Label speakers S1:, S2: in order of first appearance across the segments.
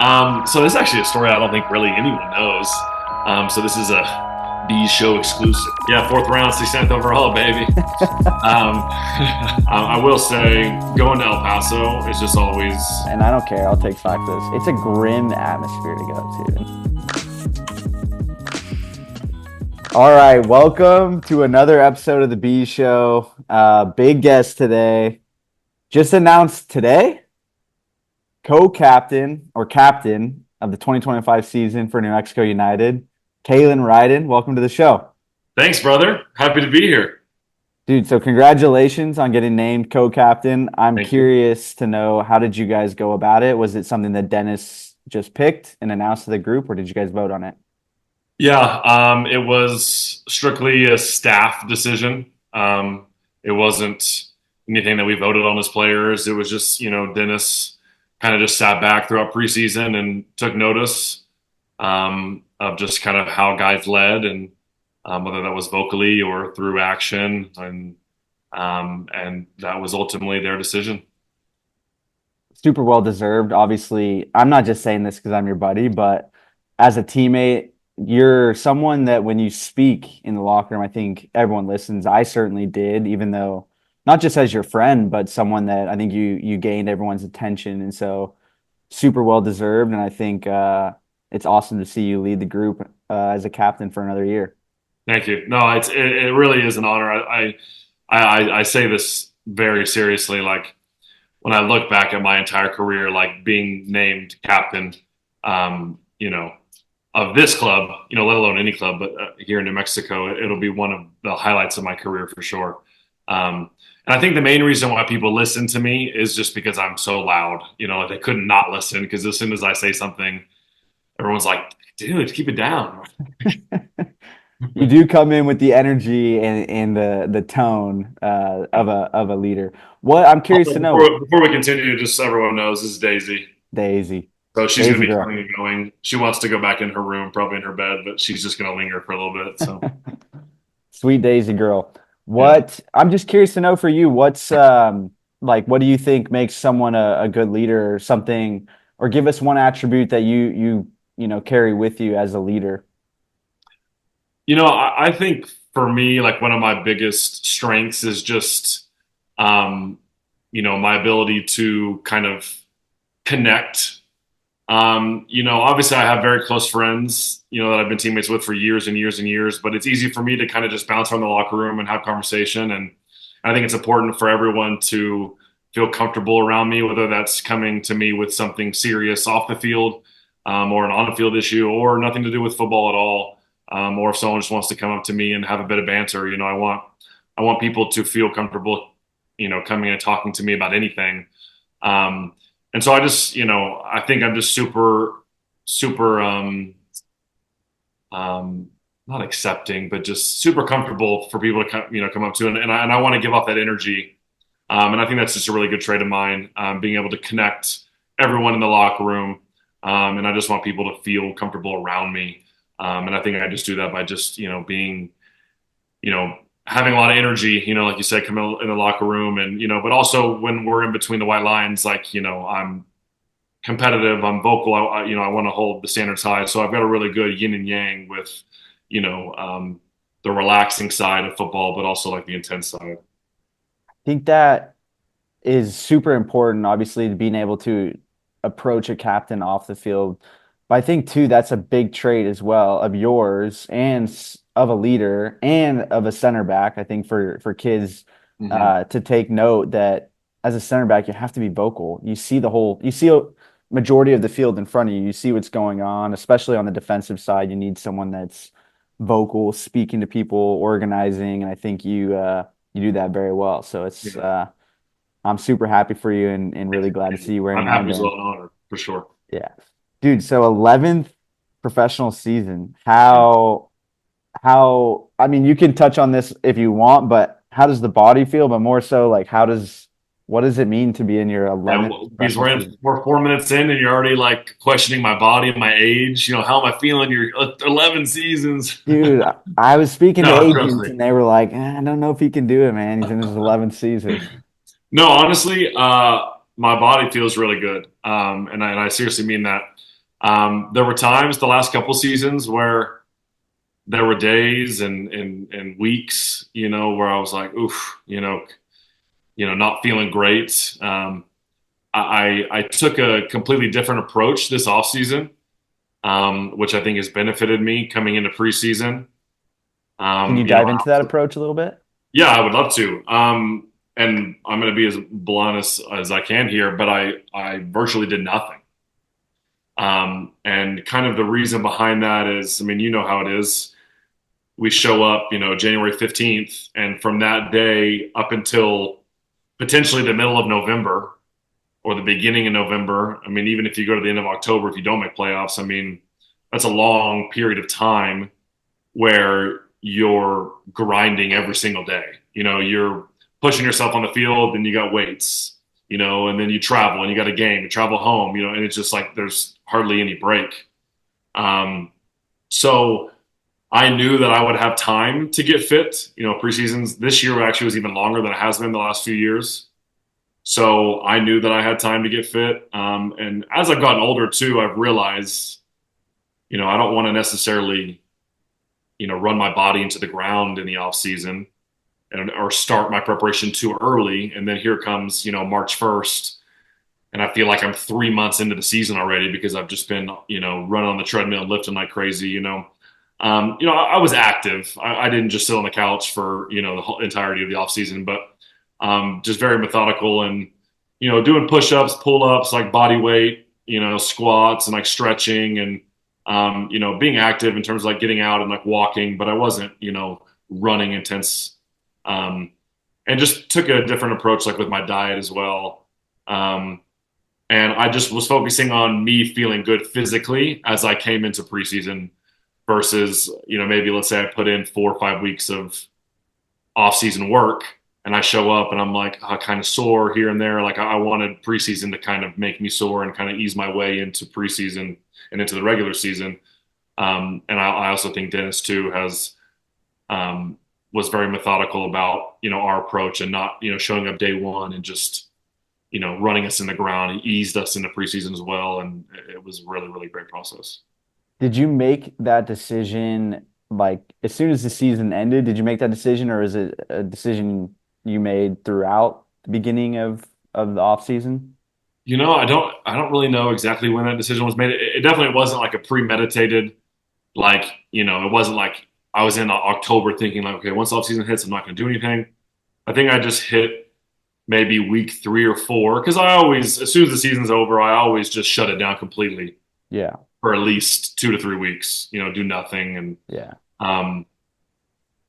S1: So this is actually a story I don't think really anyone knows. So this is a Beez Show exclusive. Yeah, fourth round, 69th overall, baby. I will say, going to El Paso is just always.
S2: And I don't care. I'll take five for this. It's a grim atmosphere to go to. All right, welcome to another episode of the Beez Show. Big guest today. Just announced today, co-captain or captain of the 2025 season for New Mexico United, Kalen Ryden. Welcome to the show.
S1: Thanks, brother. Happy to be here.
S2: Dude, so congratulations on getting named co-captain. I'm
S1: Thank you.
S2: curious to know, how did you guys go about it? Was it something that Dennis just picked and announced to the group, or did you guys vote on it?
S1: Yeah, it was strictly a staff decision. It wasn't anything that we voted on as players. It was just, Dennis kind of just sat back throughout preseason and took notice of just kind of how guys led and whether that was vocally or through action. And that was ultimately their decision.
S2: Super well deserved. Obviously, I'm not just saying this because I'm your buddy, but as a teammate, you're someone that when you speak in the locker room, I think everyone listens. I certainly did, even though not just as your friend, but someone that I think you gained everyone's attention. And so super well deserved. And I think it's awesome to see you lead the group as a captain for another year.
S1: Thank you. No, it really is an honor. I say this very seriously. Like when I look back at my entire career, like being named captain, you know, of this club, let alone any club, but here in New Mexico, it'll be one of the highlights of my career for sure. And I think the main reason why people listen to me is just because I'm so loud. Like they couldn't not listen because as soon as I say something, everyone's like, "Dude, keep it down."
S2: You do come in with the energy and the tone of a leader. What I'm curious
S1: Also,
S2: to know,
S1: before we continue, just so everyone knows, this is Daisy.
S2: Daisy,
S1: So she's going
S2: Daisy
S1: to be
S2: girl.
S1: coming and going. She wants to go back in her room, probably in her bed, but she's just going to linger for a little bit. So,
S2: Sweet Daisy girl.
S1: yeah.
S2: What I'm just curious to know for you, what's like what do you think makes someone a good leader or something, or give us one attribute that you carry with you as a leader.
S1: I think for me, like one of my biggest strengths is just, my ability to kind of connect. Obviously I have very close friends, that I've been teammates with for years and years and years, but it's easy for me to kind of just bounce around the locker room and have conversation. And I think it's important for everyone to feel comfortable around me, whether that's coming to me with something serious off the field, or an on the field issue, or nothing to do with football at all. Or if someone just wants to come up to me and have a bit of banter, I want people to feel comfortable, coming and talking to me about anything. And so I just, I think I'm just super, super, not accepting, but just super comfortable for people to come up to, and I want to give off that energy. And I think that's just a really good trait of mine, being able to connect everyone in the locker room. And I just want people to feel comfortable around me. And I think I just do that by just, being, having a lot of energy, like you said, coming in the locker room and, but also when we're in between the white lines, like, I'm competitive, I'm vocal, I want to hold the standards high. So I've got a really good yin and yang with, the relaxing side of football, but also like the intense side.
S2: I think that is super important, obviously, to being able to approach a captain off the field. But I think too that's a big trait as well of yours and of a leader and of a center back. I think for kids
S1: Hmm.
S2: to take note that as a center back you have to be vocal. You see a majority of the field in front of you. You see what's going on, especially on the defensive side. You need someone that's vocal, speaking to people, organizing, and I think you do that very well. So it's
S1: Yeah.
S2: I'm super happy for you and really glad to see you wearing
S1: I'm
S2: the
S1: happy as well
S2: armband.
S1: and honored for sure.
S2: Yeah. Dude, so 11th professional season.
S1: Yeah.
S2: How I mean, you can touch on this if you want, but how does the body feel? But more so, like, what does it mean to be in your
S1: Yeah,
S2: 11th
S1: because
S2: professional season?
S1: we're 4 minutes in, and you're already like questioning my body and my age. How am I feeling? You're 11 seasons.
S2: Dude, I was speaking to
S1: No, trust
S2: agents
S1: me.
S2: and they were like, I don't know if he can do it, man. He's in his 11th season.
S1: No, honestly, my body feels really good, and I seriously mean that. There were times the last couple seasons where there were days and weeks, where I was like, oof, not feeling great. I took a completely different approach this offseason, which I think has benefited me coming into preseason.
S2: Can you
S1: You know,
S2: dive into that approach a little bit?
S1: yeah, I would love to. And I'm going to be as blunt as I can here, but I virtually did nothing. And kind of the reason behind that is, I mean, you know how it is. We show up, January 15th, and from that day up until potentially the middle of November or the beginning of November, I mean, even if you go to the end of October, if you don't make playoffs, I mean, that's a long period of time where you're grinding every single day. You're pushing yourself on the field, and you got weights, and then you travel and you got a game, you travel home, and it's just like there's hardly any break. So I knew that I would have time to get fit. Preseasons this year actually was even longer than it has been the last few years. So I knew that I had time to get fit. And as I've gotten older too, I've realized, I don't want to necessarily, run my body into the ground in the off season or start my preparation too early. And then here comes, March 1st. And I feel like I'm 3 months into the season already because I've just been, running on the treadmill, lifting like crazy. I was active. I didn't just sit on the couch for, the whole entirety of the off season, but just very methodical and, doing push-ups, pull-ups, like body weight, squats and like stretching and, being active in terms of like getting out and like walking, but I wasn't, running intense. And just took a different approach, like with my diet as well. And I just was focusing on me feeling good physically as I came into preseason versus, maybe let's say I put in 4 or 5 weeks of off-season work and I show up and I'm like kind of sore here and there. Like I wanted preseason to kind of make me sore and kind of ease my way into preseason and into the regular season. And I also think Dennis too was very methodical about, our approach and not, showing up day one and just, running us in the ground. He eased us into preseason as well. And it was a really, really great process.
S2: Did you make that decision like as soon as the season ended? Did you make that decision, or is it a decision you made throughout the beginning of the off season?
S1: I don't really know exactly when that decision was made. It definitely wasn't like a premeditated, like, it wasn't like I was in October thinking like, okay, once off season hits, I'm not going to do anything. I think I just hit maybe week 3 or 4 because I always, as soon as the season's over, I always just shut it down completely
S2: Yeah,
S1: for at least 2 to 3 weeks. Do nothing
S2: yeah.
S1: um,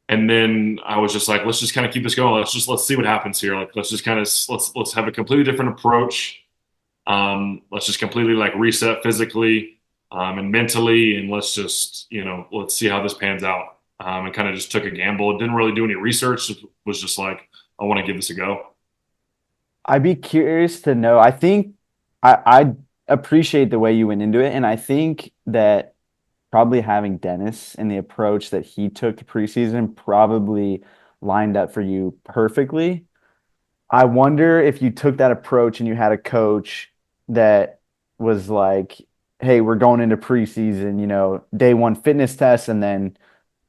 S1: and then I was just like, let's just kind of keep this going. Let's see what happens here. Like, let's just kind of let's have a completely different approach. Let's just completely like reset physically and mentally, and let's just let's see how this pans out. And kind of just took a gamble. Didn't really do any research. Was just like, I want to give this a go.
S2: I'd be curious to know. I think I appreciate the way you went into it, and I think that probably having Dennis and the approach that he took to preseason probably lined up for you perfectly. I wonder if you took that approach and you had a coach that was like, hey, we're going into preseason, day one fitness test and then,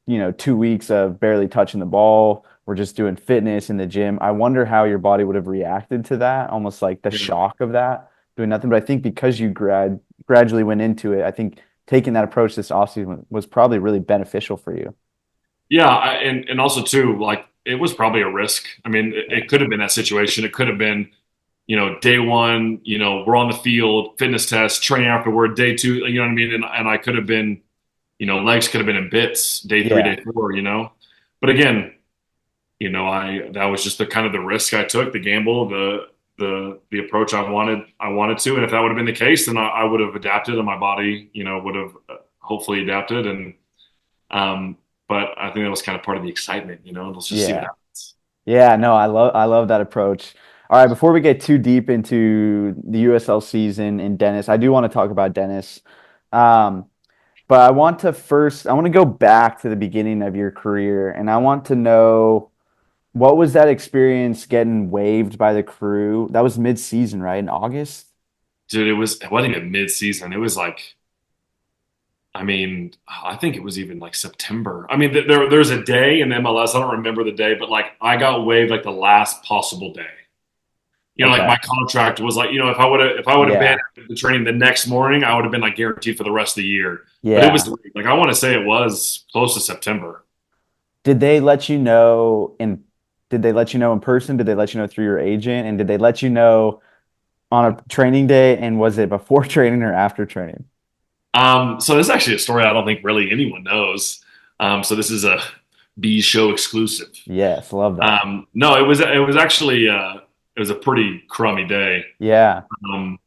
S2: 2 weeks of barely touching the ball. We're just doing fitness in the gym. I wonder how your body would have reacted to that, almost like the
S1: Yeah.
S2: shock of that, doing nothing. But I think because you gradually went into it, I think taking that approach this offseason was probably really beneficial for you.
S1: Yeah, and also too, like it was probably a risk. I mean, it could have been that situation. It could have been, day one, we're on the field, fitness test, training afterward, day two, you know what I mean? And I could have been, legs could have been in bits, day three,
S2: Yeah.
S1: day four. But again, that was just the kind of the risk I took, the gamble, the approach I wanted to. And if that would have been the case, then I would have adapted and my body, would have hopefully adapted. And but I think that was kind of part of the excitement, let's just see what
S2: Yeah.
S1: happens.
S2: Yeah, no, I love that approach. All right, before we get too deep into the USL season and Dennis, I do want to talk about Dennis. Um, but I want to go back to the beginning of your career and I want to know what was that experience getting waived by the crew? That was mid-season, right? In August?
S1: Dude, it wasn't even mid season. It was like I mean, I think it was even like September. I mean, there's a day in MLS. I don't remember the day, but like I got waived like the last possible day. Like
S2: Okay.
S1: my contract was like, if I would have been
S2: Yeah.
S1: at the training the next morning, I would have been like guaranteed for the rest of the year. But it was
S2: Yeah.
S1: like I want to say it was close to September.
S2: Did they let you know in did they let you know in person? Did they let you know through your agent? And did they let you know on a training day? And was it before training or after training?
S1: So this is actually a story I don't think really anyone knows. So this is a Beez Show exclusive.
S2: Yes, love that.
S1: No, it was actually it was a pretty crummy day.
S2: Yeah.
S1: Um,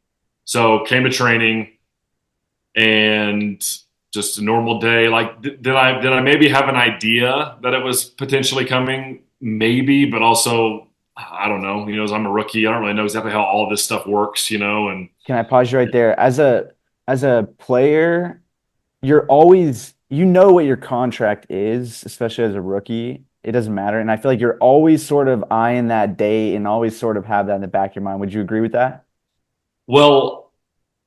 S1: so came to training and just a normal day. Like, did I maybe have an idea that it was potentially coming? Maybe, but also I don't know. As I'm a rookie, I don't really know exactly how all this stuff works. And
S2: Can I pause you right there? As a player, you're always you know what your contract is, especially as a rookie. It doesn't matter. And I feel like you're always sort of eyeing that date and always sort of have that in the back of your mind. Would you agree with that?
S1: well,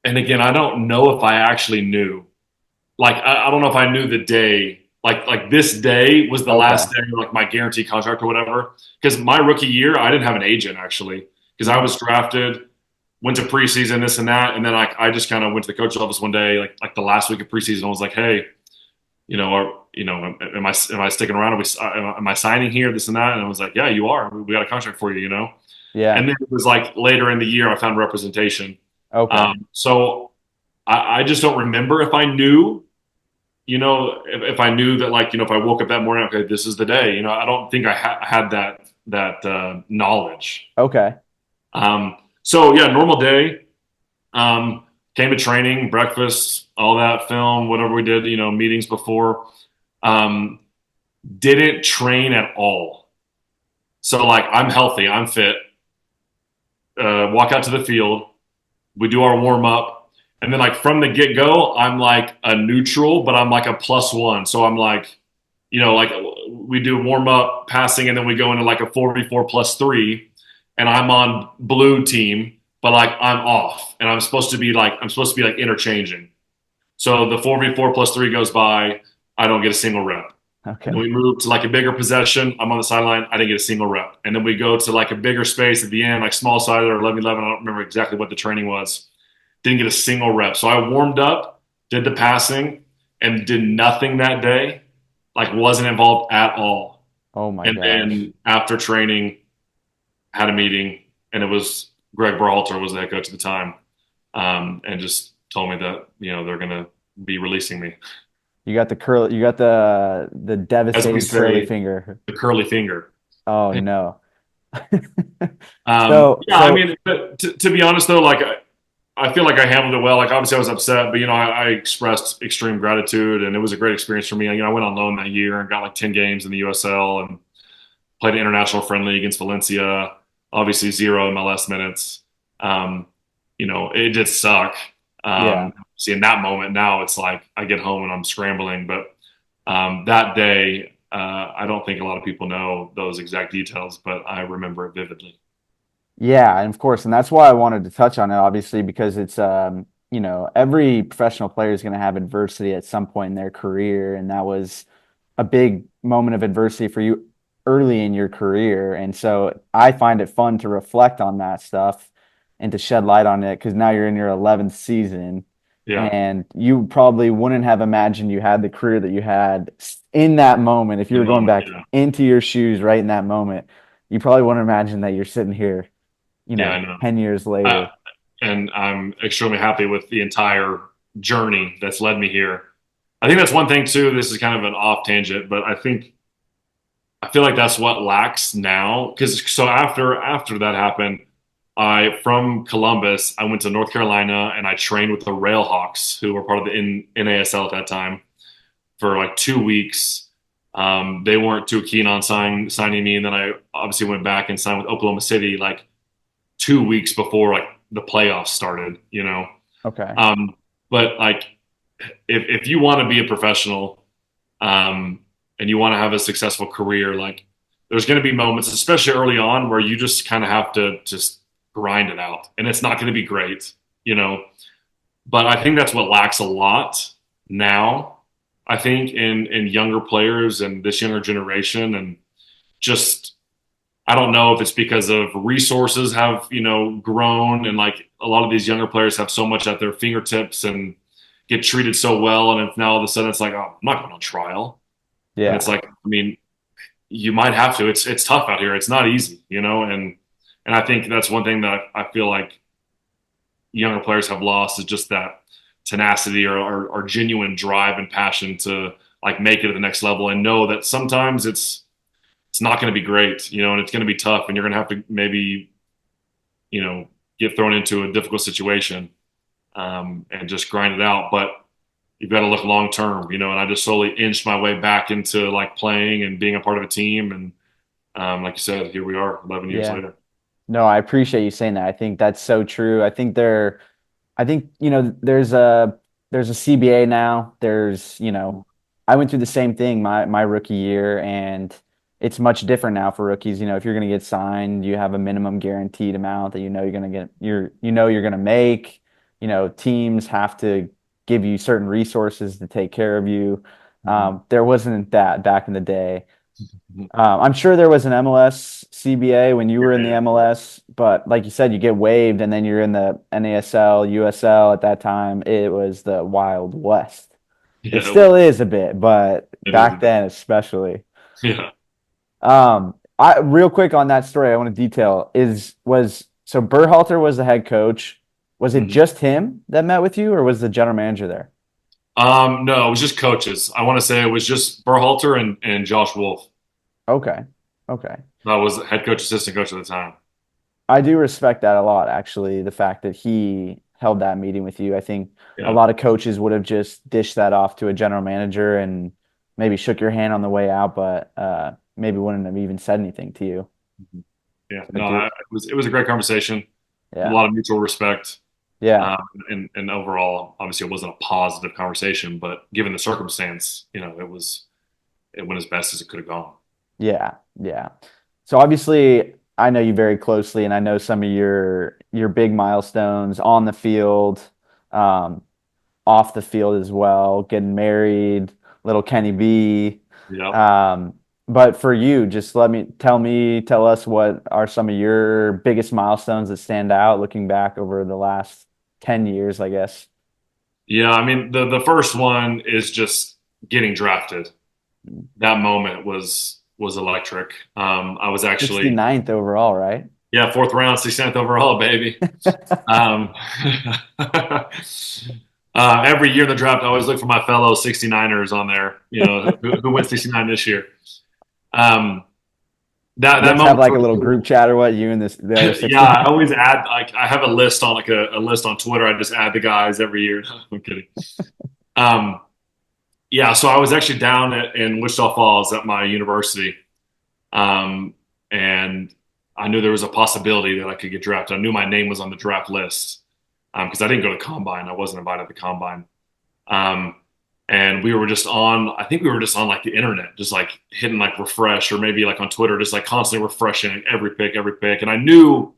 S1: and again, I don't know if I actually knew. Like, I don't know if I knew the day. Like this day was the
S2: Okay.
S1: last day of like my guarantee contract or whatever. Because my rookie year, I didn't have an agent actually. Because I was drafted, went to preseason, this and that, and then I just kind of went to the coach's office one day, like the last week of preseason, and was like, hey, am I sticking around? Am I signing here? This and that, and I was like, yeah, you are. We got a contract for you.
S2: Yeah.
S1: And then it was like later in the year, I found representation.
S2: Okay.
S1: So I just don't remember if I knew, if I knew that, like, if I woke up that morning, okay, this is the day. I don't think I had that knowledge.
S2: Okay.
S1: So yeah, normal day. Came to training, breakfast, all that, film, whatever we did, meetings before. Um, didn't train at all. So like, I'm healthy, I'm fit. Walk out to the field. We do our warm up, and then like from the get go, I'm like a neutral, but I'm like a +1. So I'm like, like we do warm up, passing, and then we go into like a 4v4 +3, and I'm on blue team, but like I'm off, and I'm supposed to be like interchanging. So the 4v4 +3 goes by, I don't get a single rep. And then
S2: Okay.
S1: we move to like a bigger possession. I'm on the sideline. I didn't get a single rep. And then we go to like a bigger space at the end, like small sided or 11-11. I don't remember exactly what the training was. Didn't get a single rep. So I warmed up, did the passing, and did nothing that day. Like wasn't involved at all.
S2: Oh my
S1: And
S2: gosh.
S1: then after training, had a meeting, and it was Greg Berhalter was the head coach at the time, and just told me that they're gonna be releasing me,
S2: You got the
S1: as we
S2: devastating curly
S1: say,
S2: finger.
S1: the curly finger.
S2: Oh no.
S1: Yeah, I
S2: So
S1: mean, but to be honest though, like I feel like I handled it well. Like obviously I was upset, but I expressed extreme gratitude, and it was a great experience for me. I went on loan that year and got like 10 games in the USL and played an international friendly against Valencia. Obviously zero MLS minutes. Um, it did suck.
S2: yeah.
S1: See, in that moment, now it's like I get home and I'm scrambling. But that day, I don't think a lot of people know those exact details, but I remember it vividly.
S2: Yeah, and of course, and that's why I wanted to touch on it, obviously, because it's every professional player is going to have adversity at some point in their career, and that was a big moment of adversity for you early in your career. And so I find it fun to reflect on that stuff and to shed light on it because now you're in your 11th season,
S1: Yeah.
S2: and you probably wouldn't have imagined you had the career that you had in that moment. If you
S1: The
S2: were going
S1: moment.
S2: back
S1: Yeah.
S2: into your shoes right in that moment, you probably wouldn't imagine that you're sitting here
S1: Yeah, I know.
S2: 10 years
S1: Uh,
S2: later.
S1: and I'm extremely happy with the entire journey that's led me here. I think that's one thing too. This is kind of an off tangent, but I feel like that's what lacks now. Because so after that happened, I from Columbus, I went to North Carolina and I trained with the Railhawks, who were part of the NASL at that time, for like 2 weeks. They weren't too keen on signing me, and then I obviously went back and signed with Oklahoma City like 2 weeks before like the playoffs started.
S2: Okay.
S1: Um, but like if you want to be a professional, um, and you want to have a successful career, like there's going to be moments, especially early on, where you just kind of have to just grind it out, and it's not going to be great. But I think that's what lacks a lot now, I think, in younger players and this younger generation. And just, I don't know if it's because of resources have, grown, and like a lot of these younger players have so much at their fingertips and get treated so well. And if now all of a sudden it's like, oh, I'm not going on trial. And it's
S2: Yeah.
S1: like, I mean, you might have to. It's tough out here. It's not easy, and I think that's one thing that I feel like younger players have lost is just that tenacity or genuine drive and passion to like make it at the next level and know that sometimes it's not going to be great, and it's going to be tough, and you're going to have to maybe, get thrown into a difficult situation, and just grind it out. But you've got to look long term, and I just slowly inched my way back into like playing and being a part of a team. And like you said, here we are 11 years
S2: Yeah.
S1: later.
S2: No, I appreciate you saying that. I think that's so true. I think, there's a CBA now. I went through the same thing my rookie year, and it's much different now for rookies. If you're going to get signed, you have a minimum guaranteed amount that you're going to get, you're going to make. Teams have to give you certain resources to take care of you.
S1: Mm-hmm.
S2: There wasn't that back in the day. I'm sure there was an MLS CBA when you were in the
S1: Yeah,
S2: MLS, but like you said, you get waived and then you're in the NASL, USL at that time. It was the Wild West. It
S1: yeah,
S2: still is a bit, but
S1: it is a
S2: back
S1: bit.
S2: then especially.
S1: Yeah.
S2: I real quick on that story, I want to detail so Berhalter was the head coach. Was it
S1: Mhm.
S2: just him that met with you, or was the general manager there?
S1: No, it was just coaches. I want to say it was just Berhalter and Josh Wolf.
S2: Okay. Okay.
S1: That was the head coach, assistant coach at the time.
S2: I do respect that a lot, actually, the fact that he held that meeting with you. I think a
S1: Yeah.
S2: lot of coaches would have just dished that off to a general manager and maybe shook your hand on the way out, but maybe wouldn't have even said anything to you.
S1: Mhm. Yeah.
S2: I
S1: No,
S2: do.
S1: it was a great conversation. A
S2: Yeah.
S1: lot of mutual respect.
S2: Yeah.
S1: Um, and overall, obviously, it wasn't a positive conversation, but given the circumstance, it went as best as it could have gone.
S2: Yeah. Yeah. So obviously, I know you very closely, and I know some of your big milestones on the field, um, off the field as well, getting married, little Kenny B.
S1: Yep.
S2: Um, but for you, just tell us what are some of your biggest milestones that stand out looking back over the last 10 years, I guess.
S1: Yeah. I mean, the first one is just getting drafted. That moment was electric. I was actually
S2: 69th overall, right?
S1: yeah, fourth round, 16th overall, baby. Um, every year in the draft, I always look for my fellow 69ers on there. Who went 69 this year? Um, that
S2: You
S1: that
S2: guys have
S1: moment
S2: like a
S1: for
S2: little
S1: sure.
S2: group chat or what, you and the other
S1: Yeah, I
S2: 69?
S1: always add like I have a list on like a list on Twitter. I just add the guys every year. I'm kidding. Um, yeah, so I was actually down in Wichita Falls at my university, um, and I knew there was a possibility that I could get drafted. I knew my name was on the draft list because I didn't go to combine. I wasn't invited to combine. Um, and we were just on, I think we were just on like the internet, just like hitting like refresh or maybe like on Twitter, just like constantly refreshing every pick, every pick. And I knew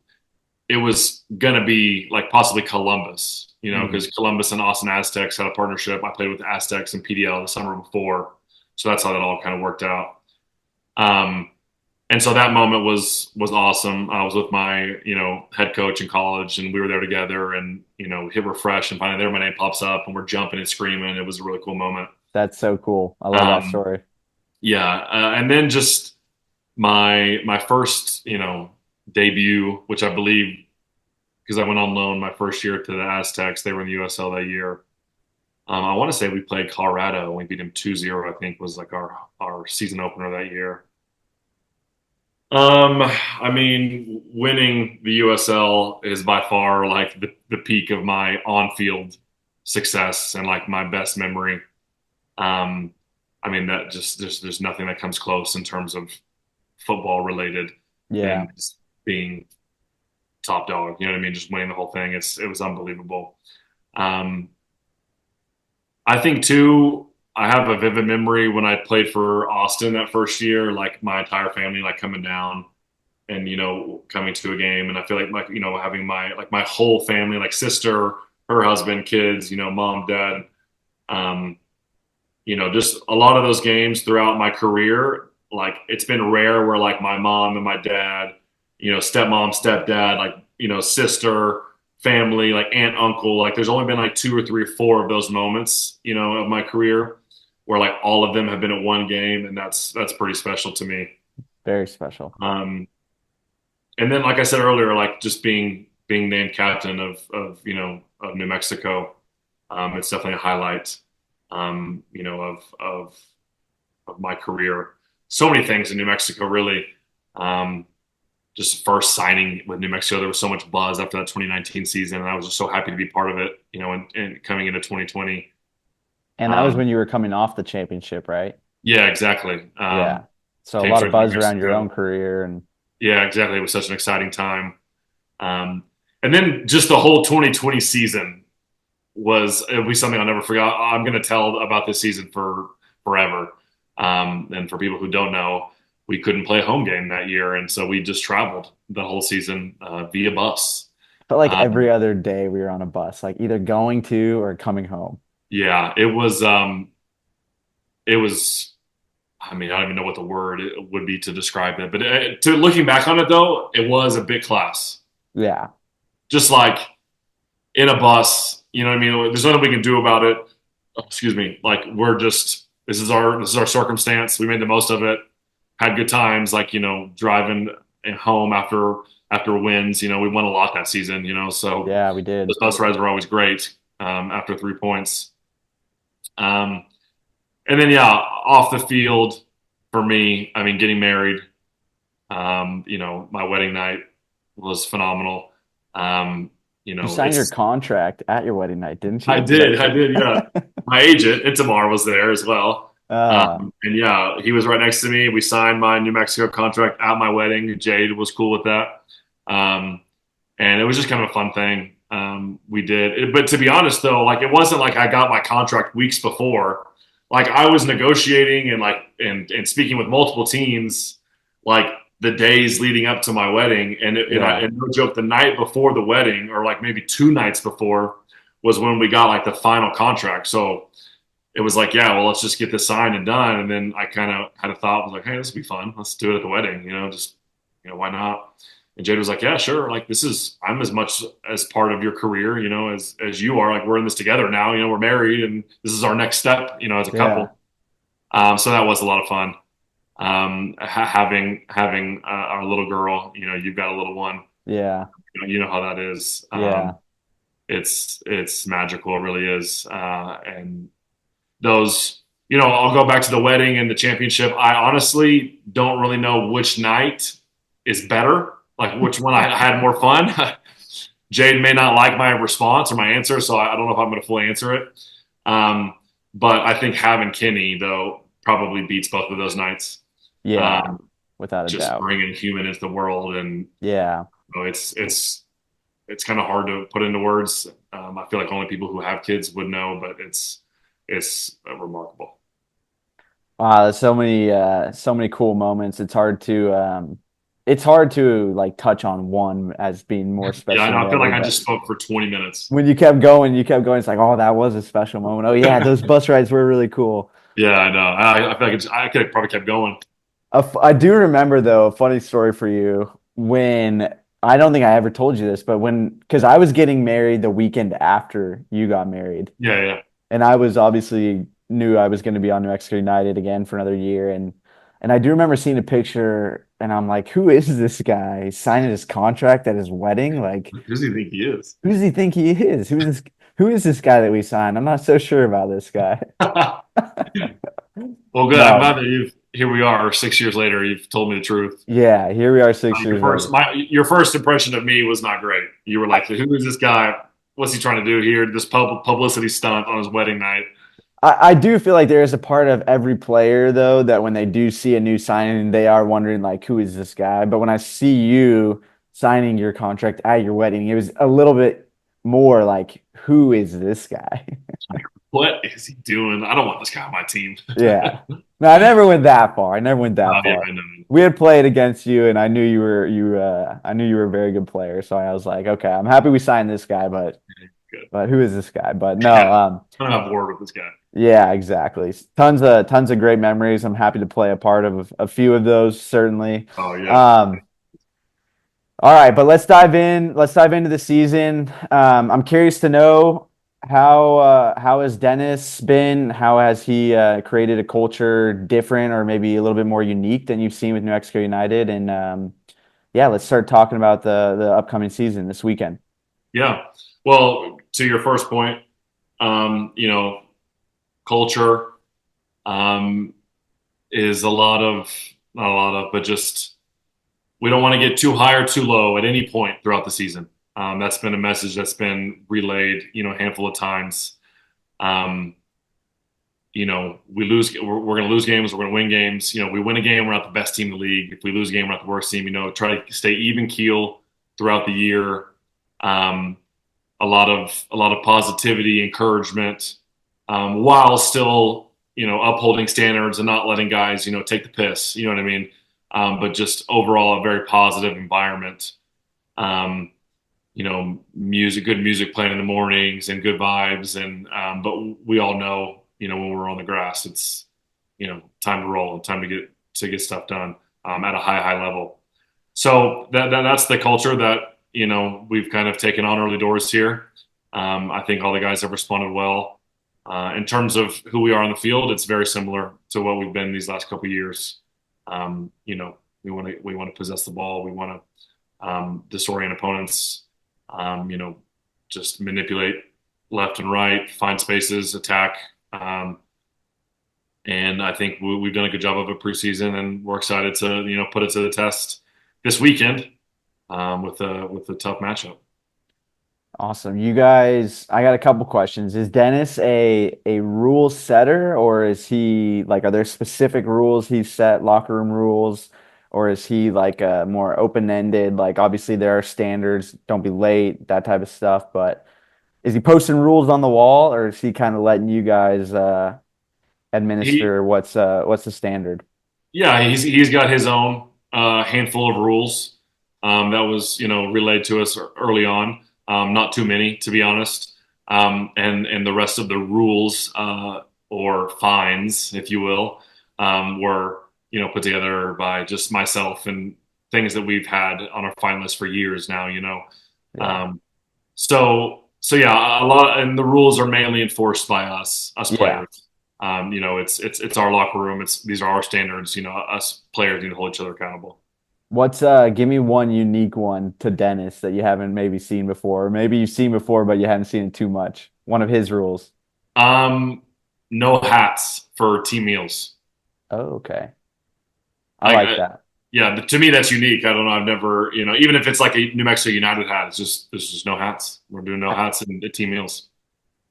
S1: it was going to be like possibly Columbus,
S2: Mm,
S1: because Columbus and Austin Aztecs had a partnership. I played with the Aztecs and PDL the summer before. So that's how that all kind of worked out. Um, and so that moment was awesome. I was with my head coach in college, and we were there together, and hit refresh, and finally there my name pops up, and we're jumping and screaming. It was a really cool moment.
S2: that's so cool. I love that
S1: Um,
S2: story.
S1: yeah, and then just my first debut, which I believe because I went on loan my first year to the Aztecs. They were in the USL that year. I want to say we played Colorado and we beat them 2-0. I think was like our season opener that year. I mean, winning the USL is by far like the peak of my on-field success and like my best memory. Um, I mean, that just there's nothing that comes close in terms of football related
S2: Yeah.
S1: than just being top dog. You know what I mean? Just winning the whole thing. It was unbelievable. Um, I think too. I have a vivid memory when I played for Austin that first year. Like my entire family like coming down and coming to a game, and I feel like having my whole family, like sister, her husband, kids, mom, dad, Um, just a lot of those games throughout my career, like it's been rare where like my mom and my dad, stepmom, stepdad, like, sister, family, like aunt, uncle, like there's only been like two or three or four of those moments, of my career where like all of them have been at one game, and that's pretty special to me.
S2: Very special.
S1: Um, and then like I said earlier, like just being named captain of New Mexico, it's definitely a highlight, of my career. So many things in New Mexico, really. Um, just first signing with New Mexico, there was so much buzz after that 2019 season, and I was just so happy to be part of it. And coming into 2020.
S2: And that was
S1: Um,
S2: when you were coming off the championship, right?
S1: yeah, exactly.
S2: Yeah. So a
S1: Came
S2: lot of
S1: straight from
S2: buzz
S1: New
S2: around your own
S1: Mexico.
S2: career and
S1: Yeah, exactly. It was such an exciting time. Um, and then just the whole 2020 season it'll be something I'll never forget. I'm going to tell about this season for forever. And for people who don't know, we couldn't play a home game that year, and so we just traveled the whole season via bus.
S2: felt like
S1: Um,
S2: every other day we were on a bus, like either going to or coming home.
S1: yeah, it was. It was. I mean, I don't even know what the word it would be to describe it, but to looking back on it, though, it was a big class.
S2: Yeah.
S1: Just like in a bus, you know what I mean? There's nothing we can do about it. Oh, excuse me. Like we're just this is our circumstance. We made the most of it. Had good times. Like driving home after wins. We won a lot that season. So
S2: Yeah, we did.
S1: those bus rides were always great. After 3 points. Um, and then yeah, off the field for me. I mean, getting married. My wedding night was phenomenal. Um,
S2: You signed your
S1: it's
S2: contract at your wedding night, didn't
S1: I
S2: you?
S1: did. I did. Yeah. My agent, Itamar, was there as well.
S2: Uh,
S1: And yeah, he was right next to me. We signed my New Mexico contract at my wedding. Jade was cool with that. Um, and it was just kind of a fun thing. We did. But to be honest, though, like it wasn't like I got my contract weeks before. Like I was negotiating and and speaking with multiple teams, like the days leading up to my wedding,
S2: yeah.
S1: and no joke, the night before the wedding, or like maybe 2 nights before, was when we got like the final contract. So it was like, yeah, well, let's just get this signed and done. And then I kind of had a thought, was like, hey, this would be fun. Let's do it at the wedding. Just why not? And Jade was like, yeah, sure. Like I'm as much as part of your career, as you are. Like we're in this together now. We're married, and this is our next step, as a
S2: Yeah.
S1: couple. So that was a lot of fun. Having our little girl, you've got a little one.
S2: Yeah.
S1: You know how that is.
S2: Yeah.
S1: It's magical. It really is. And those, I'll go back to the wedding and the championship. I honestly don't really know which night is better, like which one I had more fun. Jade may not like my response or my answer, so I don't know if I'm going to fully answer it. Um, but I think having Kenny, though, probably beats both of those nights.
S2: Yeah.
S1: Um,
S2: Without a
S1: just
S2: doubt.
S1: bringing human into the world, and
S2: Yeah.
S1: it's kind of hard to put into words. I feel like only people who have kids would know, but it's remarkable.
S2: Wow, there's so many cool moments. It's hard to like touch on one as being more
S1: Yeah, I
S2: special
S1: know.
S2: than
S1: I
S2: the
S1: feel
S2: other,
S1: like I
S2: but
S1: just spoke for 20 minutes.
S2: when you kept going, it's like, oh, that was a special moment. Oh yeah, those bus rides were really cool.
S1: Yeah, I know. I feel like I could have probably kept going.
S2: I do remember though a funny story for you when I don't think I ever told you this, but because I was getting married the weekend after you got married,
S1: Yeah, yeah.
S2: and I was obviously knew I was going to be on New Mexico United again for another year, and I do remember seeing a picture, and I'm like, who is this guy signing his contract at his wedding? Like,
S1: Who does he think he is?
S2: who does he think he is? Who is this guy that we signed? I'm not so sure about this guy.
S1: Well, good. I'm glad
S2: No,
S1: that here we are 6 years later. You've told me the truth.
S2: yeah, here we are 6 years later.
S1: Your first impression of me was not great. You were like, "Who is this guy? What's he trying to do here? This publicity stunt on his wedding night."
S2: I do feel like there is a part of every player though that when they do see a new signing, they are wondering like, who is this guy? But when I see you signing your contract at your wedding, it was a little bit more like, who is this guy?
S1: What is he doing? I don't want this guy on my team.
S2: Yeah. No, I never went that far. I never went that
S1: Yeah,
S2: far.
S1: I know.
S2: We had played against you, and I knew I knew you were a very good player. So I was like, okay, I'm happy we signed this guy, but
S1: Good.
S2: but who is this guy? But no,
S1: Yeah, I'm not bored with this guy.
S2: yeah, exactly. Tons of great memories. I'm happy to play a part of a few of those, certainly.
S1: Oh yeah.
S2: Um, all right, but let's dive in. Let's dive into the season. I'm curious to know how has Dennis been? How has he created a culture different or maybe a little bit more unique than you've seen with New Mexico United? And yeah, let's start talking about the upcoming season this weekend.
S1: Yeah. Well, to your first point, you know, culture um, is a lot of, not a lot of, but just we don't want to get too high or too low at any point throughout the season. That's been a message that's been relayed, a handful of times. Um, we lose, we're going to lose games, we're going to win games. We win a game, we're not the best team in the league. If we lose a game, we're not the worst team. Try to stay even keel throughout the year. Um, a lot of positivity, encouragement, while still upholding standards and not letting guys take the piss. You know what I mean? But just overall a very positive environment. Good music playing in the mornings and good vibes. And but we all know, when we're on the grass, it's time to roll and time to get stuff done at a high level. So that's the culture that we've kind of taken on early doors here. I think all the guys have responded well. In terms of who we are on the field, it's very similar to what we've been these last couple of years. We want to possess the ball. We want to disorient opponents. Just manipulate left and right, find spaces, attack. And I think we've done a good job of it preseason, and we're excited to put it to the test this weekend with a tough matchup.
S2: Awesome. You guys, I got a couple questions. Is Dennis a rule setter, or is he like, are there specific rules he set, locker room rules, or is he like more open-ended? Like obviously there are standards, don't be late, that type of stuff, but is he posting rules on the wall, or is he kind of letting you guys
S1: He
S2: administer what's the standard?
S1: Yeah, he's got his own handful of rules that was relayed to us early on. Not too many, to be honest. And the rest of the rules or fines, if you will, were put together by just myself and things that we've had on our fine list for years now.
S2: Yeah.
S1: So yeah, a lot, and the rules are mainly enforced by us
S2: Yeah.
S1: players. It's our locker room. These are our standards. Us players need to hold each other accountable.
S2: What's give me one unique one to Dennis that you haven't maybe seen before, or maybe you've seen before but you haven't seen it too much. One of his rules.
S1: Um, no hats for team meals.
S2: Oh, okay. I
S1: I,
S2: like
S1: I
S2: that.
S1: yeah, to me that's unique. I don't know. I've never, even if it's like a New Mexico United hat, there's just no hats. We're doing no hats in the team meals.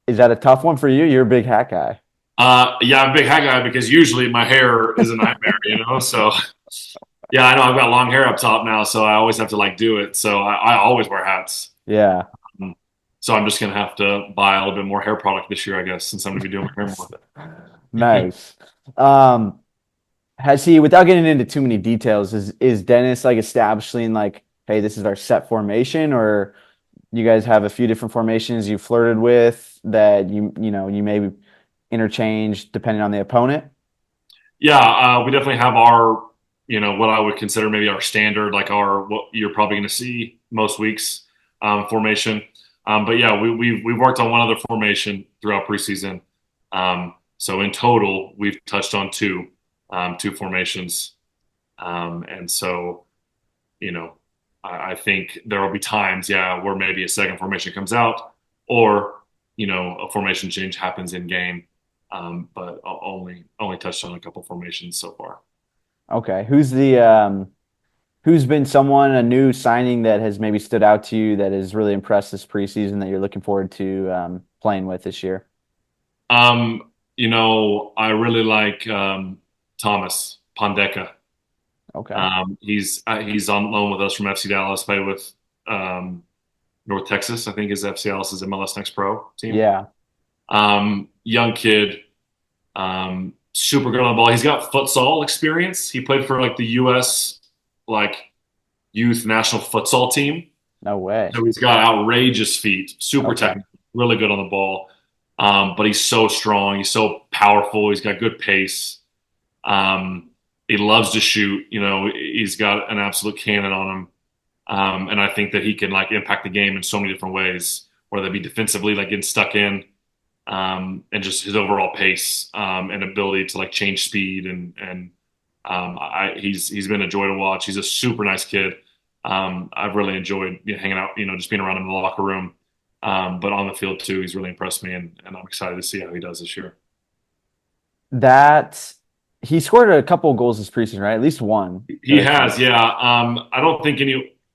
S2: Is that a tough one for you? You're a big hat guy.
S1: Yeah, I'm a big hat guy because usually my hair is a nightmare. So yeah, I know I've got long hair up top now, so I always have to like do it. So I always wear hats.
S2: Yeah.
S1: Um, So I'm just gonna have to buy a little bit more hair product this year, I guess, since I'm gonna be doing my hair more.
S2: Nice. Um, has he, without getting into too many details, is Dennis like establishing like, hey, this is our set formation, or you guys have a few different formations you flirted with that you maybe interchange depending on the opponent?
S1: Yeah, we definitely have our, what I would consider maybe our standard, like our what you're probably going to see most weeks formation. But yeah, we've worked on one other formation throughout preseason. So in total, we've touched on two formations, and so you know, I think there will be times, yeah, where maybe a second formation comes out, or a formation change happens in game. But only touched on a couple formations so far.
S2: Okay. Who's been someone, a new signing that has maybe stood out to you that has really impressed this preseason that you're looking forward to playing with this year?
S1: I really like Thomas Pondeka.
S2: Okay.
S1: He's on loan with us from FC Dallas. Played with North Texas, I think, is FC Dallas's MLS Next Pro team.
S2: Yeah.
S1: Young kid, super good on the ball. He's got futsal experience. He played for like the U.S. like youth national futsal team.
S2: No way.
S1: So he's got outrageous feet, super
S2: Okay.
S1: technical. really good on the ball. But he's so strong. He's so powerful. He's got good pace. Um, he loves to shoot. He's got an absolute cannon on him. And I think that he can like impact the game in so many different ways, whether it be defensively, like getting stuck in, and just his overall pace and ability to like change speed and he's been a joy to watch. He's a super nice kid. I've really enjoyed hanging out, just being around him in the locker room. But on the field too, he's really impressed me, and I'm excited to see how he does this year.
S2: That he scored a couple of goals this preseason, right? At least one that
S1: He
S2: I've
S1: has,
S2: seen.
S1: yeah. I don't think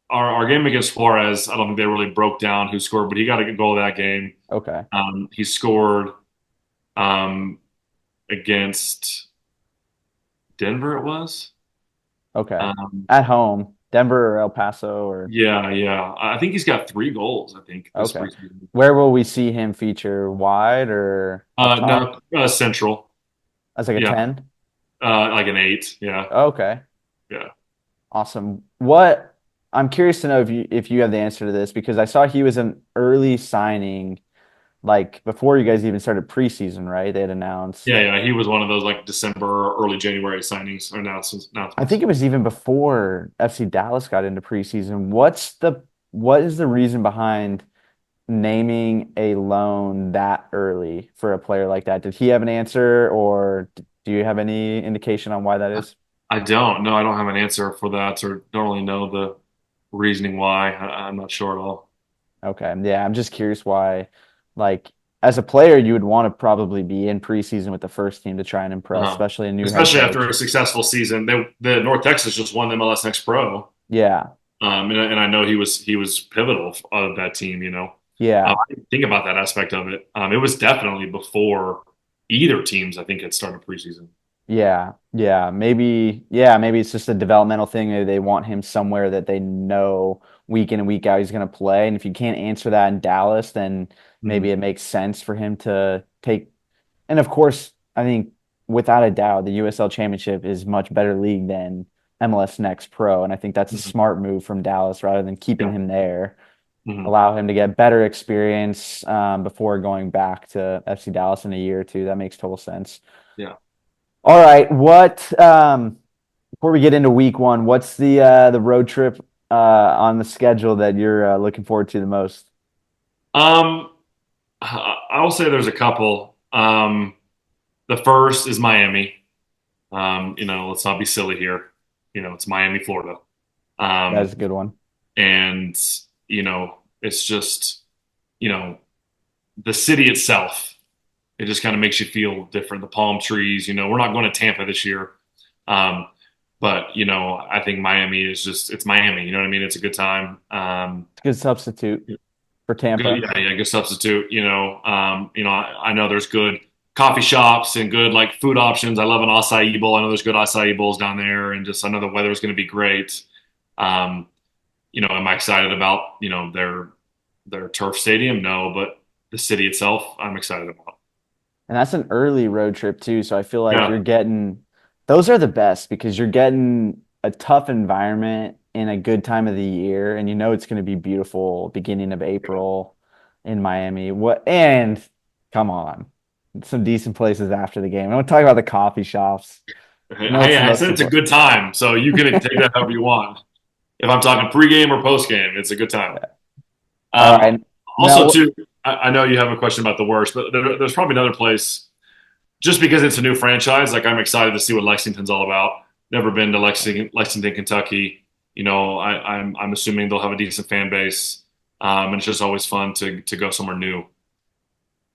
S1: our game against Juarez. I don't think they really broke down who scored, but he got a good goal that game.
S2: Okay.
S1: He scored um, against Denver. It was.
S2: Okay.
S1: Um,
S2: At home, Denver or El Paso or
S1: yeah, yeah. I think he's got 3 goals. I think this
S2: okay.
S1: preseason.
S2: Where will we see him feature? Wide or up top?
S1: No, Central.
S2: As like a
S1: Yeah,
S2: 10?
S1: like an 8. Yeah,
S2: Okay.
S1: yeah.
S2: Awesome. What I'm curious to know if you have the answer to this because I saw he was an early signing like before you guys even started preseason, right? They had
S1: Yeah,
S2: announced.
S1: yeah, he was one of those like December or early January signings or announcements.
S2: I
S1: Announcements.
S2: think it was even before FC Dallas got into preseason. What is the reason behind naming a loan that early for a player like that? Did he have an answer, or do you have any indication on why that is?
S1: I don't know. I don't have an answer for that, or don't really know the reasoning why. I'm not sure at all.
S2: Okay, yeah, I'm just curious why, like, as a player, you would want to probably be in preseason with the first team to try and impress,
S1: Uh-huh.
S2: especially a new head
S1: Especially after
S2: coach.
S1: a successful season, the North Texas just won the MLS Next Pro,
S2: Yeah,
S1: and I know he was pivotal of that team.
S2: yeah.
S1: I didn't think about that aspect of it. It was definitely before either teams, I think, had started preseason.
S2: Yeah, maybe it's just a developmental thing. Maybe they want him somewhere that they know week in and week out he's going to play. And if you can't answer that in Dallas, then maybe
S1: Mm-hmm.
S2: it makes sense for him to take. And of course, I think without a doubt, the USL Championship is much better league than MLS Next Pro. And I think that's a
S1: Hmm.
S2: smart move from Dallas rather than keeping
S1: Yeah.
S2: him there.
S1: Hmm.
S2: Allow him to get better experience before going back to FC Dallas in a year or two. That makes total sense.
S1: Yeah.
S2: All right, what before we get into week one, what's the road trip on the schedule that you're looking forward to the most?
S1: Um, I will say there's a couple. The first is Miami. Let's not be silly here. It's Miami, Florida.
S2: That's
S1: Um,
S2: a good one.
S1: and it's just you know the city itself. It just kind of makes you feel different. The palm trees. We're not going to Tampa this year, um, but I think Miami is it's Miami. You know what I mean? It's a good time.
S2: It's a good substitute for
S1: Good,
S2: Tampa.
S1: yeah, yeah, good substitute. I know there's good coffee shops and good like food options. I love an acai bowl. I know there's good acai bowls down there, and just I know the weather is going to be great. Um, am I excited about their turf stadium? No, but the city itself, I'm excited about.
S2: And that's an early road trip too, so I feel like you're
S1: Yeah,
S2: getting those are the best because you're getting a tough environment in a good time of the year, and you know it's going to be beautiful beginning of April in Miami. What and come on, some decent places after the game. I want to talk about the coffee shops. You know what's
S1: hey,
S2: the
S1: I
S2: most
S1: said it's a
S2: important?
S1: good time, so you can take that however you want. If I'm talking pregame or postgame, it's a good time.
S2: All
S1: Um,
S2: right,
S1: Also,
S2: now
S1: too, I know you have a question about the worst, but there's probably another place just because it's a new franchise. Like I'm excited to see what Lexington's all about. Never been to Lexington, Kentucky. I'm assuming they'll have a decent fan base, and it's just always fun to go somewhere new.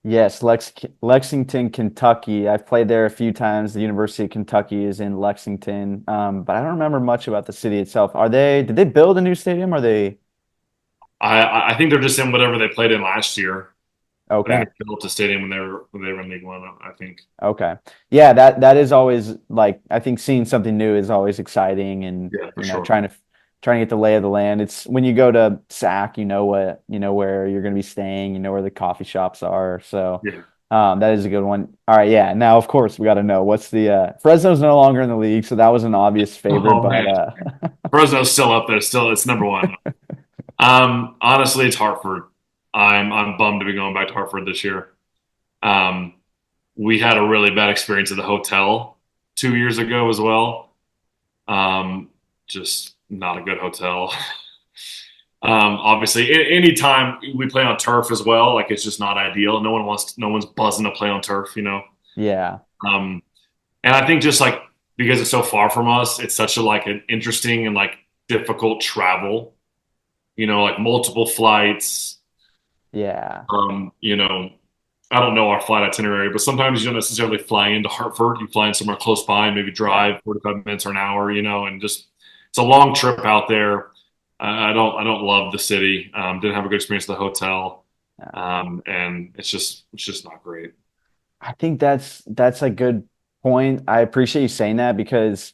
S2: yes, Lexington, Kentucky. I've played there a few times. The University of Kentucky is in Lexington, but I don't remember much about the city itself. Did they build a new stadium? Are they
S1: I think they're just in whatever they played in last year. I
S2: okay?
S1: think they built a stadium when they were in League One. I think.
S2: Okay. Yeah, that is always like I think seeing something new is always exciting and
S1: Yeah, for
S2: you know
S1: sure.
S2: trying to get the lay of the land. It's when you go to SAC, you know where you're going to be staying, you know where the coffee shops are. So
S1: Yeah.
S2: that is a good one. All right, yeah. Now of course we got to know what's the Fresno's no longer in the league, so that was an obvious favorite,
S1: Oh
S2: but
S1: man, Fresno's still up there. Still, it's number one. Honestly, it's Hartford. I'm bummed to be going back to Hartford this year. Um, we had a really bad experience at the hotel 2 years ago as well. Um, just not a good hotel. Obviously, anytime we play on turf as well, like it's just not ideal. No one's buzzing to play on turf, you know.
S2: Yeah.
S1: Um, and I think just like because it's so far from us, it's such a like an interesting and like difficult travel. You know, like multiple flights.
S2: Yeah.
S1: You know, I don't know our flight itinerary, but sometimes you don't necessarily fly into Hartford. You fly in somewhere close by and maybe
S2: Yeah.
S1: drive 45 minutes or an hour, you know, and just it's a long trip out there. I don't love the city. Didn't have a good experience at the hotel.
S2: Yeah.
S1: And it's just not great.
S2: I think that's a good point. I appreciate you saying that because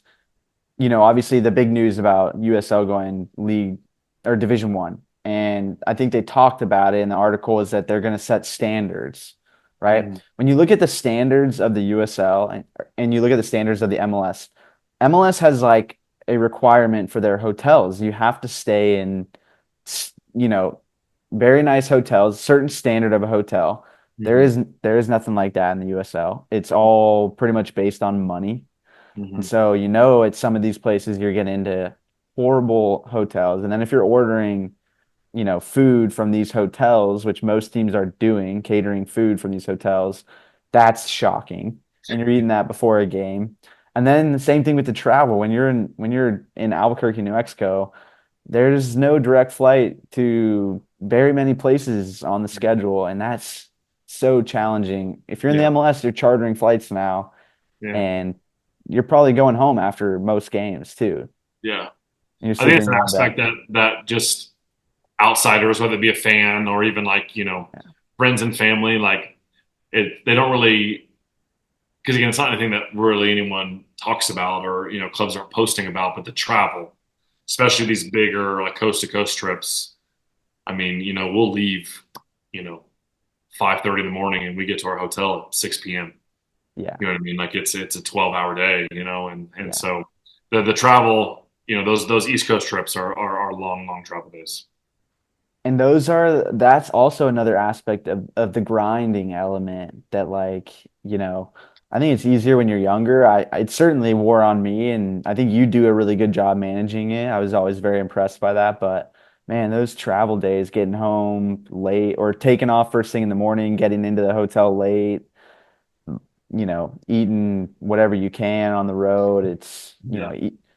S2: obviously the big news about USL going league or Division One, and I think they talked about it in the article is that they're going to set standards, right?
S1: Mhm.
S2: When you look at the standards of the USL and you look at the standards of the MLS, MLS has like a requirement for their hotels. You have to stay in, you know, very nice hotels, certain standard of a hotel.
S1: Mhm.
S2: There is nothing like that in the USL. It's all pretty much based on money. And
S1: Mhm.
S2: so, at some of these places, you're getting into horrible hotels. And then if you're ordering, food from these hotels, which most teams are doing, catering food from these hotels, that's shocking. And you're eating that before a game. And then the same thing with the travel. When you're in Albuquerque, New Mexico, there's no direct flight to very many places on the schedule, and that's so challenging. If you're in the
S1: Yeah.
S2: MLS, you're chartering flights now
S1: Yeah.
S2: and you're probably going home after most games too.
S1: Yeah.
S2: And you're
S1: I think
S2: sleeping
S1: it's
S2: in
S1: an
S2: your own bed.
S1: aspect that just outsiders, whether it be a fan or even like, you know,
S2: Yeah.
S1: friends and family, like they don't really, because again, it's not anything that really anyone talks about or, you know, clubs aren't posting about, but the travel, especially these bigger like coast to coast trips. I mean, you know, we'll leave, you know, 5:30 in the morning and we get to our hotel at 6 p.m.
S2: Yeah.
S1: You know what I mean? Like it's a 12-hour day, you know, and
S2: Yeah.
S1: so the travel, you know, those East Coast trips are long travel days.
S2: And that's also another aspect of the grinding element that I think it's easier when you're younger. It certainly wore on me and I think you do a really good job managing it. I was always very impressed by that, but man, those travel days, getting home late or taking off first thing in the morning, getting into the hotel late, eating whatever you can on the road. It's,
S1: Yeah,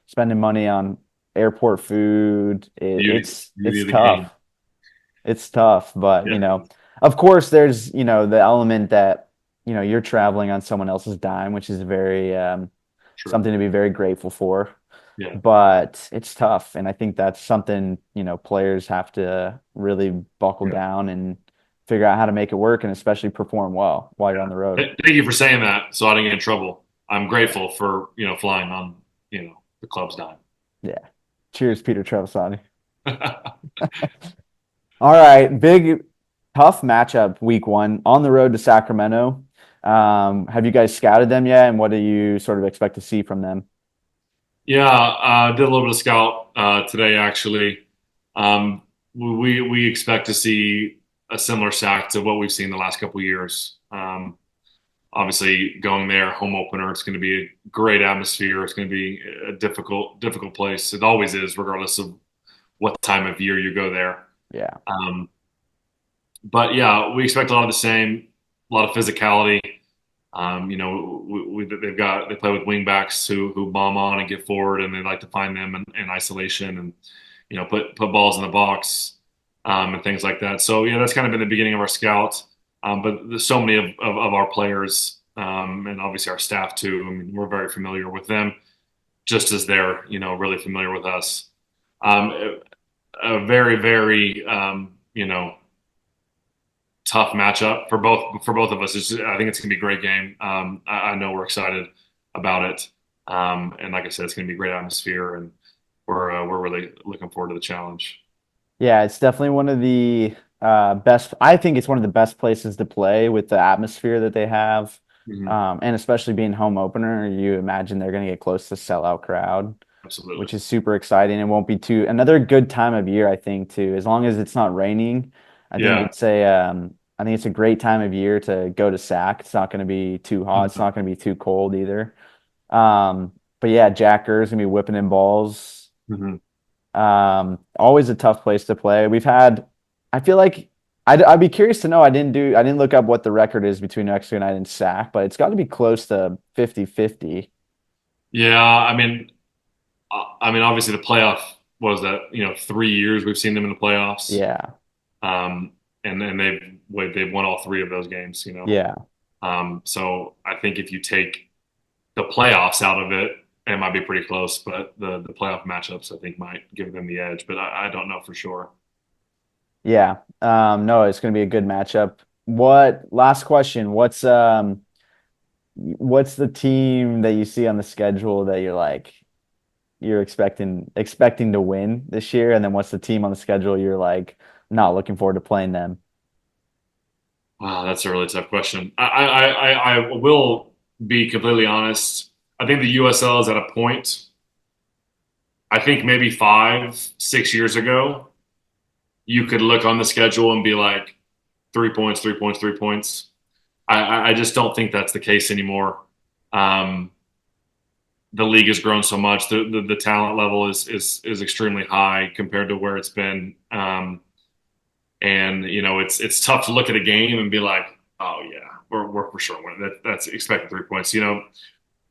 S2: spending money on airport food.
S1: beauty
S2: It's
S1: of the game.
S2: tough. It's tough, but
S1: Yeah,
S2: of course there's, the element that, you're traveling on someone else's dime, which is very
S1: true.
S2: something to be very grateful for.
S1: Yeah,
S2: But it's tough, and I think that's something, players have to really buckle
S1: yeah.
S2: down and figure out how to make it work and especially perform well while you're on the road.
S1: Thank you for saying that, so I didn't get in trouble. I'm grateful for you know flying on you know the club's dime.
S2: Yeah. Cheers, Peter Trevisani. All right, big tough matchup week one on the road to Sacramento. Have you guys scouted them yet, and what do you sort of expect to see from them?
S1: Yeah, did a little bit of scout today actually. Um, we expect to see a similar sack to what we've seen the last couple of years. Obviously, going there, home opener, it's going to be a great atmosphere. It's going to be a difficult place. It always is, regardless of what time of year you go there.
S2: Yeah,
S1: Um, but yeah, we expect a lot of the same, a lot of physicality. You know, they play with wingbacks who bomb on and get forward, and they like to find them in isolation and you know put balls in the box and things like that. So yeah, that's kind of been the beginning of our scout. But there's so many of our players and obviously our staff too. I mean, we're very familiar with them, just as they're you know really familiar with us. Um, a very you know tough matchup for both of us. I think it's gonna be a great game. I know we're excited about it, and like I said, it's gonna be a great atmosphere, and we're really looking forward to the challenge.
S2: yeah, it's definitely one of the best. I think it's one of the best places to play with the atmosphere that they have,
S1: Hmm.
S2: and especially being home opener. You imagine they're going to get close to sellout crowd,
S1: Absolutely.
S2: which is super exciting. It won't be too another good time of year, I think, too, as long as it's not raining.
S1: Yeah.
S2: I think it's a great time of year to go to Sac. It's not going to be too hot. It's
S1: Mhm.
S2: not going to be too cold either. But yeah, Jack Gurr's gonna be whipping in balls.
S1: Mhm.
S2: Always a tough place to play. I feel like I'd be curious to know. I didn't look up what the record is between New Mexico United and Sac, but it's got to be close to 50-50.
S1: Yeah. I mean, obviously the playoff was that 3 years we've seen them in the playoffs,
S2: Yeah,
S1: um, and they've won all three of those games.
S2: yeah,
S1: So I think if you take the playoffs out of it, it might be pretty close. But the playoff matchups I think might give them the edge, but I don't know for sure.
S2: yeah. No, it's gonna be a good matchup. What last question? What's the team that you see on the schedule that you're expecting to win this year? And then what's the team on the schedule you're like not looking forward to playing them?
S1: Wow, that's a really tough question. I will be completely honest. I think the USL is at a point. I think maybe 5, 6 years ago, you could look on the schedule and be like 3 points, 3 points, 3 points. I just don't think that's the case anymore. Um, the league has grown so much. The talent level is extremely high compared to where it's been. And it's tough to look at a game and be like, oh yeah, we're for sure winning. That's expecting 3 points.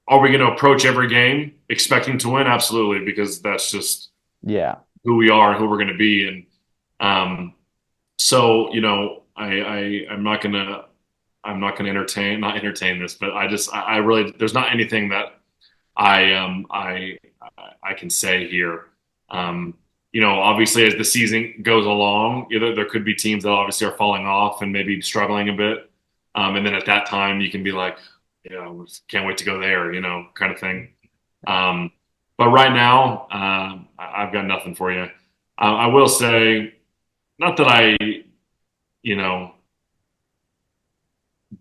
S1: Are we going to approach every game expecting to win? Absolutely, because that's just
S2: Yeah.
S1: who we are and who we're going to be. And so I'm not gonna not entertain this, but I really there's not anything that I can say here. Obviously as the season goes along, there could be teams that obviously are falling off and maybe struggling a bit, and then at that time you can be like, can't wait to go there, kind of thing. Um, but right now, I've got nothing for you. I will say, not that I, you know,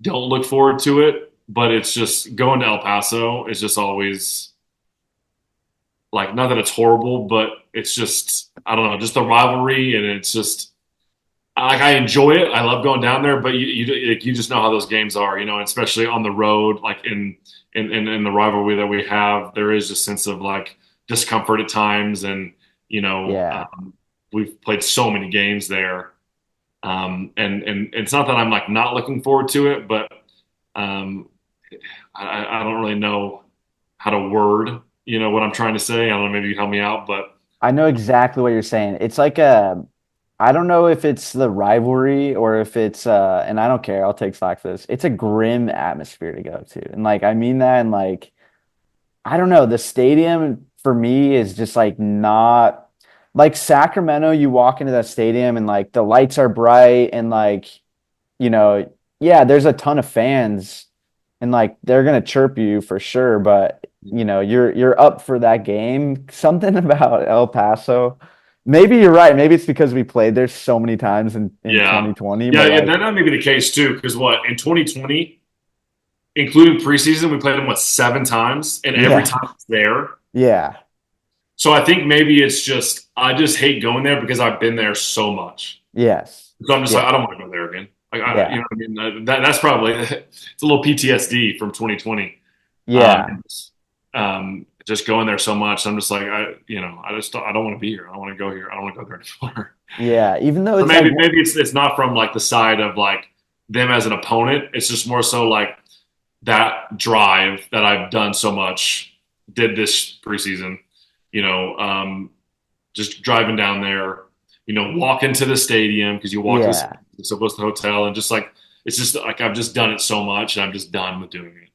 S1: don't look forward to it, but it's just going to El Paso is just always like, not that it's horrible, but it's just, I don't know, just the rivalry. And it's just, like, I enjoy it. I love going down there, but you just know how those games are, and especially on the road, like in the rivalry that we have, there is a sense of like discomfort at times. And, you know,
S2: Yeah.
S1: um, we've played so many games there. And it's not that I'm like not looking forward to it, but um, I don't really know how to word, what I'm trying to say. I don't know, maybe you help me out, but
S2: I know exactly what you're saying. I don't know if it's the rivalry or if it's and I don't care, I'll take slack for this. It's a grim atmosphere to go to. And like I mean that and like I don't know, the stadium for me is just like not like Sacramento, you walk into that stadium and like the lights are bright and like, you know, yeah, there's a ton of fans and like they're gonna chirp you for sure, but you're up for that game. Something about El Paso. Maybe you're right. Maybe it's because we played there so many times in
S1: yeah.
S2: 2020,
S1: Yeah,
S2: but
S1: yeah,
S2: like
S1: that may be the case too, because what, in 2020, including preseason, we played them, what, 7 times, and every
S2: yeah,
S1: time it's there.
S2: yeah,
S1: So I think maybe it's just, I just hate going there because I've been there so much.
S2: yes,
S1: So I'm just like,
S2: yeah,
S1: I don't want to go there again. Like, you
S2: yeah,
S1: know what I mean? That's probably it's a little PTSD from 2020.
S2: yeah,
S1: Just going there so much, I'm just like, I don't want to be here. I don't want to go here. I don't want to go there anymore.
S2: yeah. Even though
S1: But
S2: it's like
S1: maybe it's not from like the side of like them as an opponent. It's just more so like that drive that I've done so much. Did this preseason, you know, um, just driving down there, walk into the stadium because you walk to the
S2: yeah.
S1: so close to the hotel, and just like it's just like I've just done it so much, and I'm just done with doing it.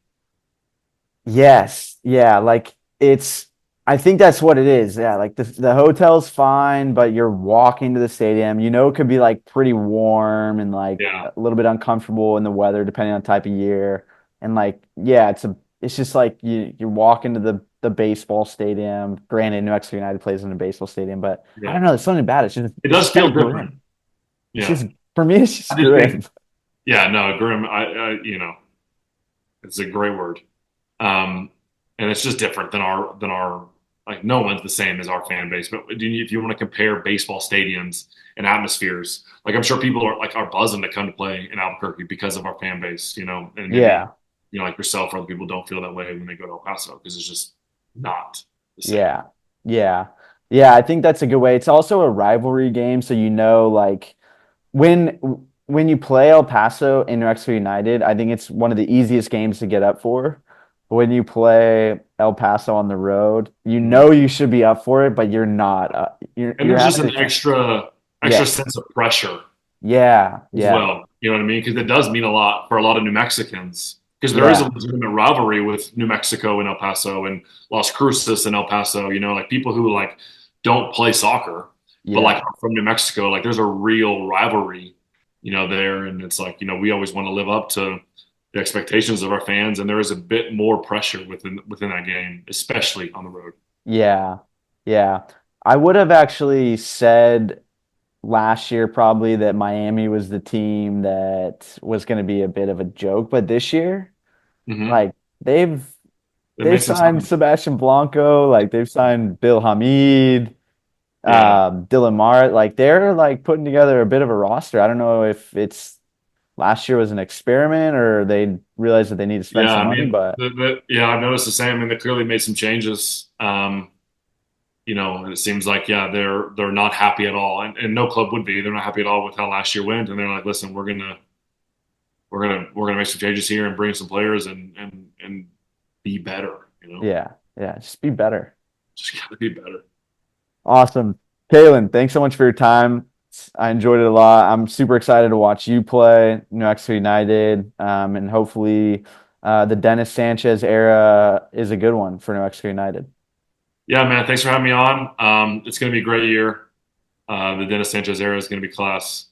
S2: Yes. Yeah. Like it's, I think that's what it is. Yeah. Like the hotel's fine, but you're walking to the stadium. It could be like pretty warm and like
S1: Yeah,
S2: a little bit uncomfortable in the weather, depending on the type of year. And like, yeah, it's just like you walk into the baseball stadium. Granted, New Mexico United plays in a baseball stadium, but I
S1: yeah,
S2: don't know. There's something about it.
S1: it
S2: It's
S1: does
S2: just kind
S1: feel
S2: of grim.
S1: different.
S2: It's
S1: Yeah,
S2: just, for me, it's
S1: I
S2: just
S1: just
S2: grim.
S1: think, yeah, no, grim. It's a great word. Um, and it's just different than our like no one's the same as our fan base. But if you want to compare baseball stadiums and atmospheres, like I'm sure people are buzzing to come to play in Albuquerque because of our fan base, and maybe
S2: Yeah,
S1: like yourself or other people don't feel that way when they go to El Paso because it's just not the same.
S2: yeah, yeah, yeah. I think that's a good way. It's also a rivalry game, so like when you play El Paso in New Mexico United, I think it's one of the easiest games to get up for. When you play El Paso on the road,
S1: Mhm.
S2: you should be up for it, but you're not.
S1: And
S2: You're
S1: there's just
S2: having
S1: an
S2: to.
S1: extra
S2: Yes.
S1: sense of pressure
S2: Yeah.
S1: as
S2: Yeah.
S1: well. You know what I mean? Because it does mean a lot for a lot of New Mexicans. Because there is a
S2: Yeah.
S1: legitimate rivalry with New Mexico and El Paso and Las Cruces and El Paso. Like people who like don't play soccer, but like
S2: Yeah.
S1: are from New Mexico. Like there's a real rivalry, there, and it's like we always want to live up to the expectations of our fans, and there is a bit more pressure within that game, especially on the road.
S2: Yeah. Yeah. I would have actually said last year probably that Miami was the team that was going to be a bit of a joke, but this year,
S1: Hmm.
S2: like they've
S1: It
S2: they've
S1: makes some
S2: signed
S1: sense.
S2: Sebastian Blanco, like they've signed Bill Hamid,
S1: Yeah,
S2: Dylan Mart, like they're like putting together a bit of a roster. I don't know if it's last year was an experiment or they realized that they need to spend
S1: yeah.
S2: some
S1: I
S2: money,
S1: mean,
S2: but
S1: yeah, I've noticed the same. I mean, they clearly made some changes. And it seems like they're not happy at all, and no club would be. They're not happy at all with how last year went, and they're like, listen, we're gonna make some changes here and bring some players and be better.
S2: yeah, yeah, just be better.
S1: Just gotta be better.
S2: Awesome. Kalen, thanks so much for your time. I enjoyed it a lot. I'm super excited to watch you play New Mexico United, and hopefully the Dennis Sanchez era is a good one for New Mexico United.
S1: Yeah, man. Thanks for having me on. It's gonna be a great year. The Dennis Sanchez era is gonna be class.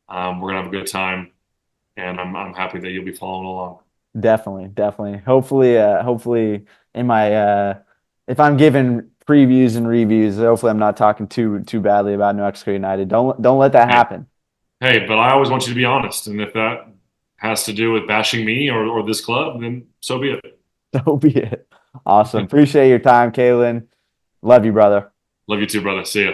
S1: We're gonna have a good time, and I'm happy that you'll be following along.
S2: Definitely, definitely. Hopefully in my if I'm giving previews and reviews, hopefully I'm not talking too badly about New Mexico United. Don't let that
S1: Hey,
S2: happen.
S1: hey, but I always want you to be honest, and if that has to do with bashing me or this club, then so be it.
S2: So be it. Awesome. Appreciate your time, Kalen. Love you, brother.
S1: Love you too, brother. See ya.